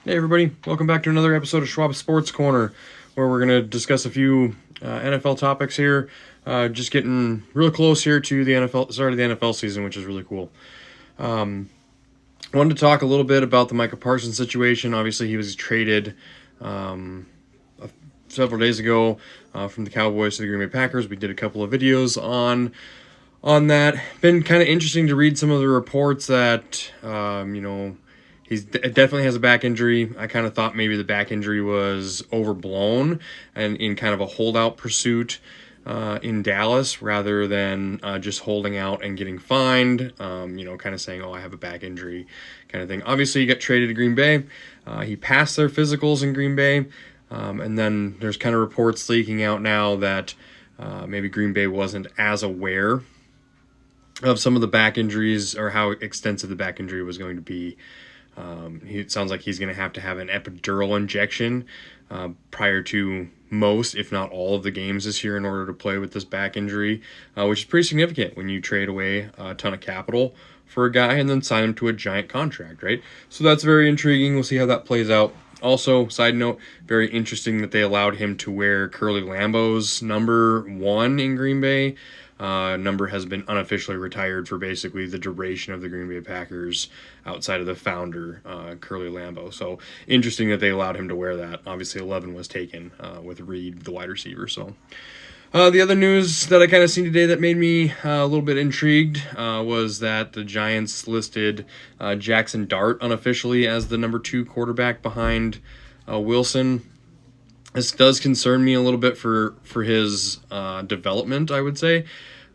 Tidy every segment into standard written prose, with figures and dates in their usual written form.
Hey everybody, welcome back to another episode of Schwab Sports Corner, where we're going to discuss a few NFL topics here. Just getting real close here to the start of the NFL season, which is really cool. I wanted to talk a little bit about the Micah Parsons situation. Obviously, he was traded several days ago from the Cowboys to the Green Bay Packers. We did a couple of videos on that. Been kind of interesting to read some of the reports that he definitely has a back injury. I kind of thought maybe the back injury was overblown and in kind of a holdout pursuit in Dallas rather than just holding out and getting fined, kind of saying, oh, I have a back injury kind of thing. Obviously, he got traded to Green Bay. He passed their physicals in Green Bay. And then there's kind of reports leaking out now that maybe Green Bay wasn't as aware of some of the back injuries or how extensive the back injury was going to be. It sounds like he's going to have an epidural injection prior to most, if not all, of the games this year in order to play with this back injury, which is pretty significant when you trade away a ton of capital for a guy and then sign him to a giant contract, right? So that's very intriguing. We'll see how that plays out. Also, side note, very interesting that they allowed him to wear Curly Lambeau's number 1 in Green Bay. Number has been unofficially retired for basically the duration of the Green Bay Packers outside of the founder, Curly Lambeau. So interesting that they allowed him to wear that. Obviously 11 was taken with Reed, the wide receiver. So the other news that I kind of seen today that made me a little bit intrigued was that the Giants listed Jaxson Dart unofficially as the number 2 quarterback behind Wilson. This does concern me a little bit for his development, I would say.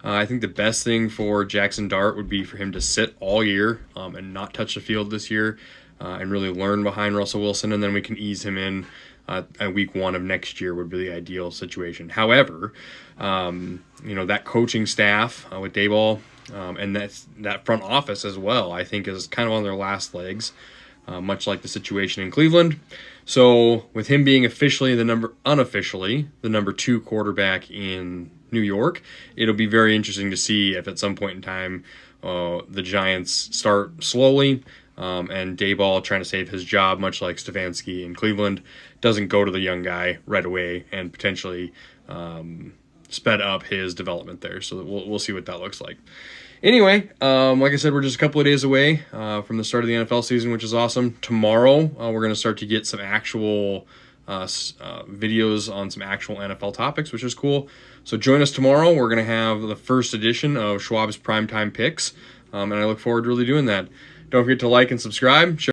I think the best thing for Jaxson Dart would be for him to sit all year and not touch the field this year and really learn behind Russell Wilson, and then we can ease him in at week 1 of next year would be the ideal situation. However, that coaching staff with Daboll and that front office as well, I think is kind of on their last legs, much like the situation in Cleveland. So with him being unofficially the number 2 quarterback in New York, it'll be very interesting to see if at some point in time the Giants start slowly and Daboll trying to save his job, much like Stefanski in Cleveland, doesn't go to the young guy right away and potentially sped up his development there. So we'll see what that looks like. Anyway, like I said, we're just a couple of days away from the start of the NFL season, which is awesome. Tomorrow, we're going to start to get some actual videos on some actual NFL topics, which is cool. So join us tomorrow. We're going to have the first edition of Schwab's Primetime Picks, and I look forward to really doing that. Don't forget to like and subscribe.